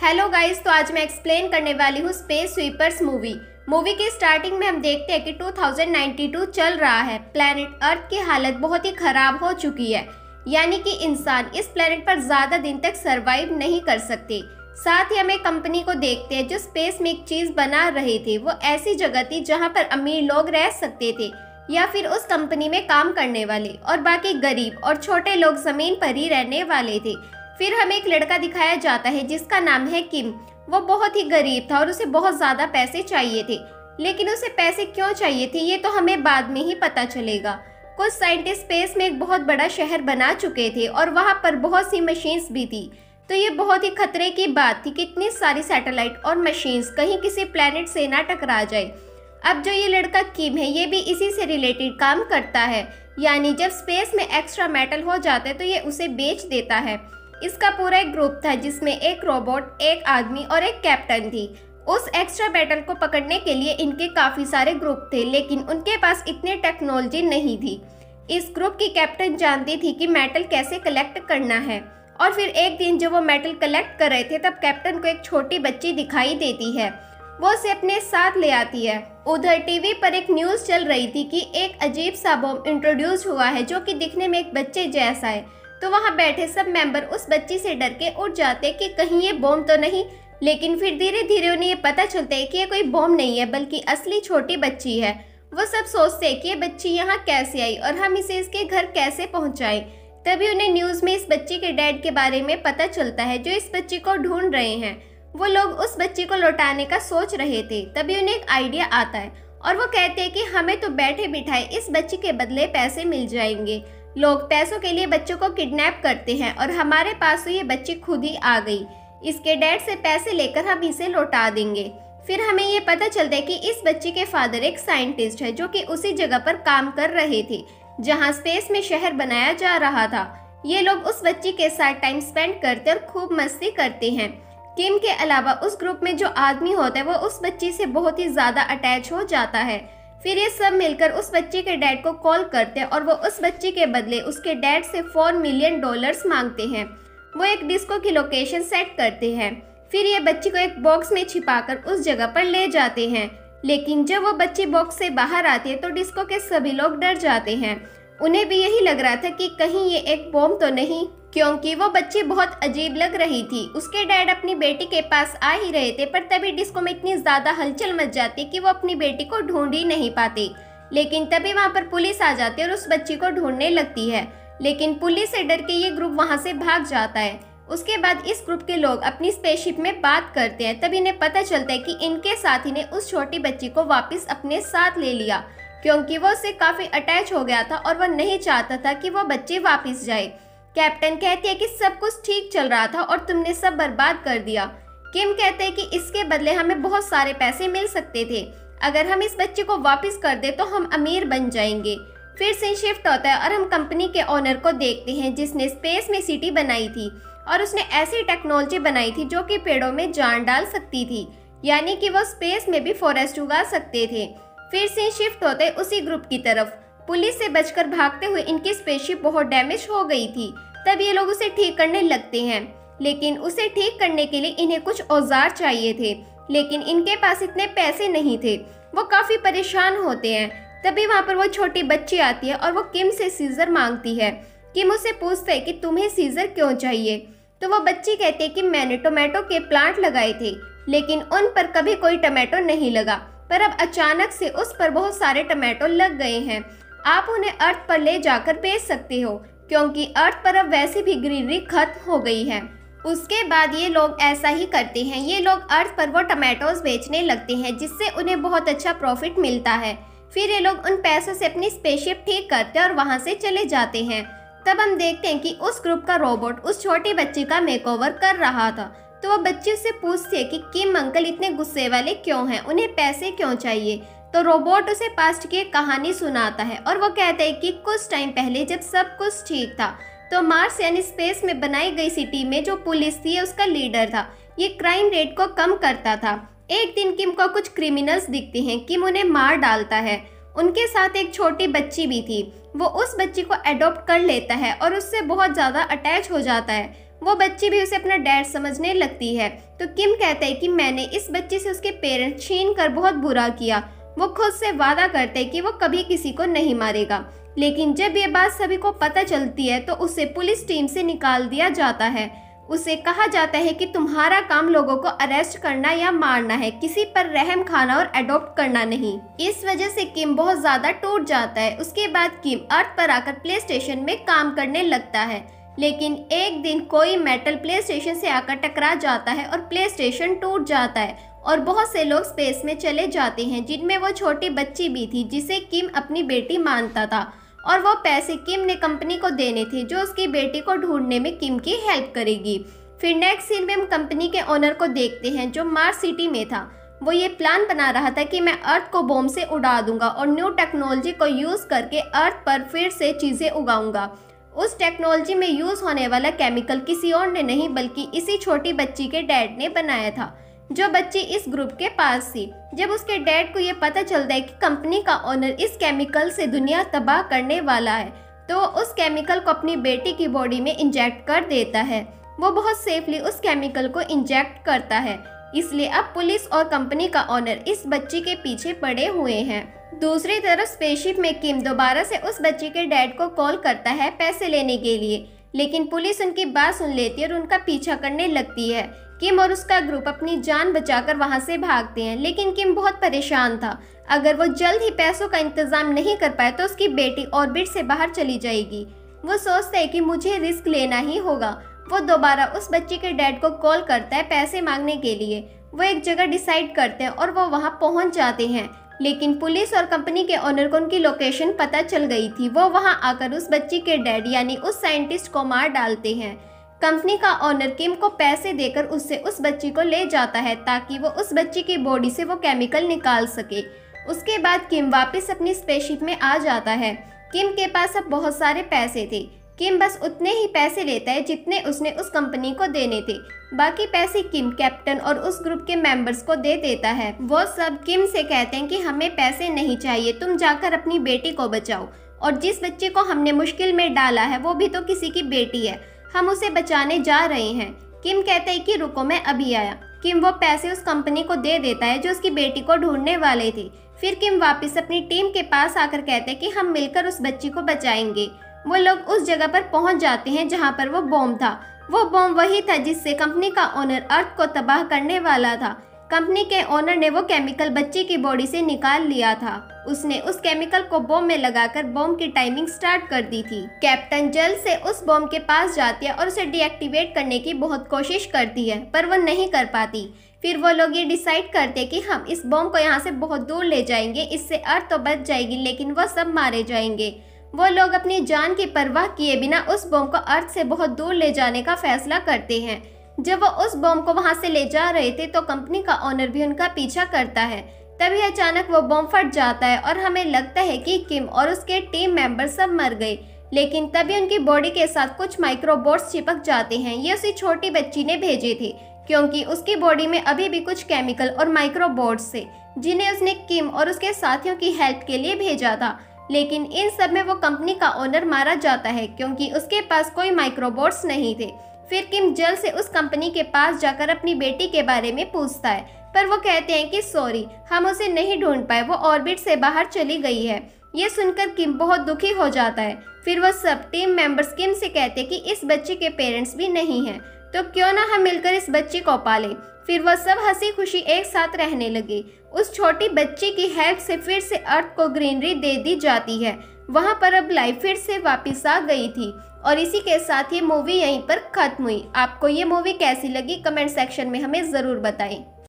Hello guys, तो आज मैं एक्सप्लेन करने वाली हूँ स्पेस स्वीपर्स मूवी की स्टार्टिंग में हम देखते हैं कि 2092 चल रहा है। प्लेनेट अर्थ की हालत बहुत ही खराब हो चुकी है, यानी कि इंसान इस प्लेनेट पर ज्यादा दिन तक सरवाइव नहीं कर सकते। साथ ही हम एक कंपनी को देखते हैं जो स्पेस में एक चीज बना रहे थे। वो ऐसी जगह थी जहाँ पर अमीर लोग रह सकते थे या फिर उस कंपनी में काम करने वाले, और बाकी गरीब और छोटे लोग जमीन पर ही रहने वाले थे। फिर हमें एक लड़का दिखाया जाता है जिसका नाम है किम। वो बहुत ही गरीब था और उसे बहुत ज्यादा पैसे चाहिए थे, लेकिन उसे पैसे क्यों चाहिए थे ये तो हमें बाद में ही पता चलेगा। कुछ साइंटिस्ट स्पेस में एक बहुत बड़ा शहर बना चुके थे और वहां पर बहुत सी मशीन्स भी थी। तो ये बहुत ही खतरे की बात थी कि इतनी सारी सैटेलाइट और मशीन्स कहीं किसी प्लेनेट से ना टकरा जाए। अब जो ये लड़का किम है ये भी इसी से रिलेटेड काम करता है, यानी जब स्पेस में एक्स्ट्रा मेटल हो जाता है तो ये उसे बेच देता है। इसका पूरा एक ग्रुप था जिसमें एक रोबोट, एक आदमी और एक कैप्टन थी। उस एक्स्ट्रा मेटल को पकड़ने के लिए इनके काफी सारे ग्रुप थे, लेकिन उनके पास इतनी टेक्नोलॉजी नहीं थी। इस ग्रुप की कैप्टन जानती थी कि मेटल कैसे कलेक्ट करना है, और फिर एक दिन जब वो मेटल कलेक्ट कर रहे थे तब कैप्टन को एक छोटी बच्ची दिखाई देती है। वो उसे अपने साथ ले आती है। उधर टीवी पर एक न्यूज चल रही थी कि एक अजीब सा बॉम्ब इंट्रोड्यूस हुआ है जो कि दिखने में एक बच्चे जैसा है। तो वहां बैठे सब मेंबर उस बच्ची से डर के उठ जाते कि कहीं ये बॉम्ब तो नहीं, लेकिन फिर धीरे धीरे उन्हें ये पता चलता है कि ये कोई बॉम्ब नहीं है बल्कि असली छोटी बच्ची है। वो सब सोचते हैं कि ये बच्ची यहाँ कैसे आई और हम इसे इसके घर कैसे पहुँचाएं। तभी उन्हें न्यूज में इस बच्ची के डैड के बारे में पता चलता है जो इस बच्ची को ढूंढ रहे हैं। वो लोग उस बच्ची को लौटाने का सोच रहे थे। तभी उन्हें एक आइडिया आता है और वो कहते हैं कि हमें तो बैठे बिठाए इस बच्ची के बदले पैसे मिल जाएंगे। लोग पैसों के लिए बच्चों को किडनैप करते हैं और हमारे पास तो ये बच्ची खुद ही आ गई। इसके डैड से पैसे लेकर हम इसे लौटा देंगे। फिर हमें ये पता चलता है कि इस बच्ची के फादर एक साइंटिस्ट है जो कि उसी जगह पर काम कर रहे थे जहां स्पेस में शहर बनाया जा रहा था। ये लोग उस बच्ची के साथ टाइम स्पेंड करते और खूब मस्ती करते हैं। किम के अलावा उस ग्रुप में जो आदमी होता है वो उस बच्ची से बहुत ही ज्यादा अटैच हो जाता है। फिर ये सब मिलकर उस बच्ची के डैड को कॉल करते हैं और वो उस बच्ची के बदले उसके डैड से $4 मिलियन मांगते हैं। वो एक डिस्को की लोकेशन सेट करते हैं। फिर ये बच्ची को एक बॉक्स में छिपाकर उस जगह पर ले जाते हैं, लेकिन जब वो बच्ची बॉक्स से बाहर आती है तो डिस्को के सभी लोग डर जाते हैं। उन्हें भी यही लग रहा था कि कहीं ये एक बॉम्ब तो नहीं, क्योंकि वो बच्ची बहुत अजीब लग रही थी। उसके डैड अपनी बेटी के पास आ ही रहे थे, पर तभी डिस्को में इतनी ज्यादा हलचल मच जाती कि वो अपनी बेटी को ढूंढ ही नहीं पाते। लेकिन तभी वहां पर पुलिस आ जाती है और उस बच्ची को ढूंढने लगती है, लेकिन पुलिस से डर के ये ग्रुप वहां से भाग जाता है। उसके बाद इस ग्रुप के लोग अपनी स्पेसशिप में बात करते हैं। तभी इन्हें पता चलता है कि इनके साथी ने उस छोटी बच्ची को वापस अपने साथ ले लिया, क्योंकि वो उससे काफी अटैच हो गया था और वो नहीं चाहता था कि वो बच्ची वापस जाए। कैप्टन कहती है कि सब कुछ ठीक चल रहा था और तुमने सब बर्बाद कर दिया। किम कहते हैं कि इसके बदले हमें बहुत सारे पैसे मिल सकते थे। अगर हम इस बच्चे को वापस कर दे तो हम अमीर बन जाएंगे। फिर सीन शिफ्ट होता है और हम कंपनी के ओनर को देखते हैं जिसने स्पेस में सिटी बनाई थी और उसने ऐसी टेक्नोलॉजी बनाई थी जो कि पेड़ों में जान डाल सकती थी, यानी कि वो स्पेस में भी फॉरेस्ट उगा सकते थे। फिर सीन शिफ्ट होते उसी ग्रुप की तरफ। पुलिस से बचकर भागते हुए इनकी स्पेसशिप बहुत डैमेज हो गई थी। तब ये लोग उसे ठीक करने लगते हैं, लेकिन उसे ठीक करने के लिए इन्हें कुछ औजार चाहिए थे, लेकिन इनके पास इतने पैसे नहीं थे। वो काफी परेशान होते हैं। तभी वहां पर वो छोटी बच्ची आती है और वो किम से सीजर मांगती है। किम उसे पूछता है कि तुम्हें सीजर क्यों चाहिए। तो वो बच्ची कहती है कि मैंने टोमेटो के प्लांट लगाए थे, लेकिन उन पर कभी कोई टोमेटो नहीं लगा, पर अब अचानक से उस पर बहुत सारे टोमेटो लग गए हैं। आप उन्हें अर्थ पर ले जाकर बेच सकते हो, क्योंकि अर्थ पर अब वैसे भी ग्रीनरी खत्म हो गई है। उसके बाद ये लोग ऐसा ही करते हैं। ये लोग अर्थ पर वो टमाटोज बेचने लगते हैं जिससे उन्हें बहुत अच्छा प्रॉफिट मिलता है। फिर ये लोग उन पैसों से अपनी स्पेसशिप ठीक करते हैं और वहां से चले जाते हैं। तब हम देखते हैं कि उस ग्रुप का रोबोट उस छोटी बच्ची का मेकओवर कर रहा था। तो वो बच्ची उससे पूछती है कि किम अंकल इतने गुस्से वाले क्यों हैं, उन्हें पैसे क्यों चाहिए। तो रोबोट उसे पास्ट की एक कहानी सुनाता है और वो कहता है कि कुछ टाइम पहले जब सब कुछ ठीक था तो मार्स यानी स्पेस में बनाई गई सिटी में जो पुलिस थी उसका लीडर था। ये क्राइम रेट को कम करता था। एक दिन किम को कुछ क्रिमिनल्स दिखते हैं। किम उन्हें मार डालता है। उनके साथ एक छोटी बच्ची भी थी। वो उस बच्ची को अडॉप्ट कर लेता है और उससे बहुत ज्यादा अटैच हो जाता है। वो बच्ची भी उसे अपना डैड समझने लगती है। तो किम कहता है कि मैंने इस बच्ची से उसके पेरेंट्स छीन कर बहुत बुरा किया। वो खुद से वादा करता है कि वो कभी किसी को नहीं मारेगा, लेकिन जब ये बात सभी को पता चलती है तो उसे पुलिस टीम से निकाल दिया जाता है। उसे कहा जाता है कि तुम्हारा काम लोगों को अरेस्ट करना या मारना है, किसी पर रहम खाना और अडॉप्ट करना नहीं। इस वजह से किम बहुत ज्यादा टूट जाता है। उसके बाद किम अर्थ पर आकर प्ले स्टेशन में काम करने लगता है, लेकिन एक दिन कोई मेटल प्ले स्टेशन से आकर टकरा जाता है और प्ले स्टेशन टूट जाता है और बहुत से लोग स्पेस में चले जाते हैं, जिनमें वो छोटी बच्ची भी थी जिसे किम अपनी बेटी मानता था। और वो पैसे किम ने कंपनी को देने थे जो उसकी बेटी को ढूंढने में किम की हेल्प करेगी। फिर नेक्स्ट सीन में हम कंपनी के ओनर को देखते हैं जो मार्स सिटी में था। वो ये प्लान बना रहा था कि मैं अर्थ को बॉम्ब से उड़ा दूंगा और न्यू टेक्नोलॉजी को यूज करके अर्थ पर फिर से चीजें उगाऊंगा। उस टेक्नोलॉजी में यूज होने वाला केमिकल किसी और ने नहीं बल्कि इसी छोटी बच्ची के डैड ने बनाया था, जो बच्ची इस ग्रुप के पास थी। जब उसके डैड को ये पता चलता है कि कंपनी का ओनर इस केमिकल से दुनिया तबाह करने वाला है, तो वो उस केमिकल को अपनी बेटी की बॉडी में इंजेक्ट कर देता है। वो बहुत सेफली उस केमिकल को इंजेक्ट करता है, इसलिए अब पुलिस और कंपनी का ओनर इस बच्ची के पीछे पड़े हुए हैं। दूसरी तरफ स्पेसशिप में किम दोबारा से उस बच्ची के डैड को कॉल करता है पैसे लेने के लिए, लेकिन पुलिस उनकी बात सुन लेती है और उनका पीछा करने लगती है। किम और उसका ग्रुप अपनी जान बचाकर वहां से भागते हैं, लेकिन किम बहुत परेशान था। अगर वो जल्द ही पैसों का इंतजाम नहीं कर पाए तो उसकी बेटी ऑर्बिट से बाहर चली जाएगी। वो सोचता है कि मुझे रिस्क लेना ही होगा। वो दोबारा उस बच्ची के डैड को कॉल करता है पैसे मांगने के लिए। वो एक जगह डिसाइड करते हैं और वो वहां पहुंच जाते हैं, लेकिन पुलिस और कंपनी के ओनर को उनकी लोकेशन पता चल गई थी। वो वहां आकर उस बच्ची के डैड यानी उस साइंटिस्ट को मार डालते हैं। कंपनी का ओनर किम को पैसे देकर उससे उस बच्ची को ले जाता है ताकि वो उस बच्ची की बॉडी से वो केमिकल निकाल सके। उसके बाद किम वापस अपनी स्पेसशिप में आ जाता है। किम के पास अब बहुत सारे पैसे थे। किम बस उतने ही पैसे लेता है जितने उसने उस कंपनी को देने थे। बाकी पैसे किम कैप्टन और उस ग्रुप के मेंबर्स को दे देता है। वो सब किम से कहते हैं कि हमें पैसे नहीं चाहिए, तुम जाकर अपनी बेटी को बचाओ, और जिस बच्चे को हमने मुश्किल में डाला है वो भी तो किसी की बेटी है, हम उसे बचाने जा रहे हैं। किम कहता है कि रुको मैं अभी आया। किम वो पैसे उस कंपनी को दे देता है जो उसकी बेटी को ढूंढने वाले थे। फिर किम वापस अपनी टीम के पास आकर कहते हैं कि हम मिलकर उस बच्ची को बचाएंगे। वो लोग उस जगह पर पहुंच जाते हैं जहां पर वो बॉम्ब था। वो बॉम्ब वही था जिससे कंपनी का ओनर अर्थ को तबाह करने वाला था। कंपनी के ओनर ने वो केमिकल बच्ची की बॉडी से निकाल लिया था। उसने उस केमिकल को बॉम्ब में लगाकर बॉम्ब की टाइमिंग स्टार्ट कर दी थी। कैप्टन जल्द से उस बॉम्ब के पास जाती है और उसे डीएक्टिवेट करने की बहुत कोशिश करती है, पर वो नहीं कर पाती। फिर वो लोग ये डिसाइड करते हैं कि हम इस बॉम्ब को यहाँ से बहुत दूर ले जाएंगे, इससे अर्थ तो बच जाएगी लेकिन वो सब मारे जाएंगे। वो लोग अपनी जान की परवाह किए बिना उस बॉम्ब को अर्थ से बहुत दूर ले जाने का फैसला करते हैं। जब वो उस बॉम्ब को वहां से ले जा रहे थे तो कंपनी का ओनर भी उनका पीछा करता है। तभी अचानक वो बॉम्ब फट जाता है और हमें लगता है कि किम और उसके टीम मेंबर सब मर गए, लेकिन तभी उनकी बॉडी के साथ कुछ माइक्रोबोट्स चिपक जाते हैं। ये उसी छोटी बच्ची ने भेजे थे क्योंकि उसकी बॉडी में अभी भी कुछ केमिकल और माइक्रोबोट्स थे जिन्हें उसने किम और उसके साथियों की हेल्प के लिए भेजा था। लेकिन इन सब में वो कंपनी का ओनर मारा जाता है क्योंकि उसके पास कोई माइक्रोबोट्स नहीं थे। फिर किम जल्द से उस कंपनी के पास जाकर अपनी बेटी के बारे में पूछता है, पर वो कहते हैं कि सॉरी, हम उसे नहीं ढूंढ पाए, वो ऑर्बिट से बाहर चली गई है। ये सुनकर किम बहुत दुखी हो जाता है। फिर वो सब टीम मेंबर्स किम से कहते हैं कि इस बच्चे के पेरेंट्स भी नहीं हैं, तो क्यों ना हम मिलकर इस बच्ची को पालें। फिर वह सब हंसी खुशी एक साथ रहने लगे। उस छोटी बच्ची की हेल्प से फिर से अर्थ को ग्रीनरी दे दी जाती है। वहाँ पर अब लाइफ फिर से वापस आ गई थी। और इसी के साथ ये मूवी यहीं पर खत्म हुई। आपको ये मूवी कैसी लगी कमेंट सेक्शन में हमें ज़रूर बताएं।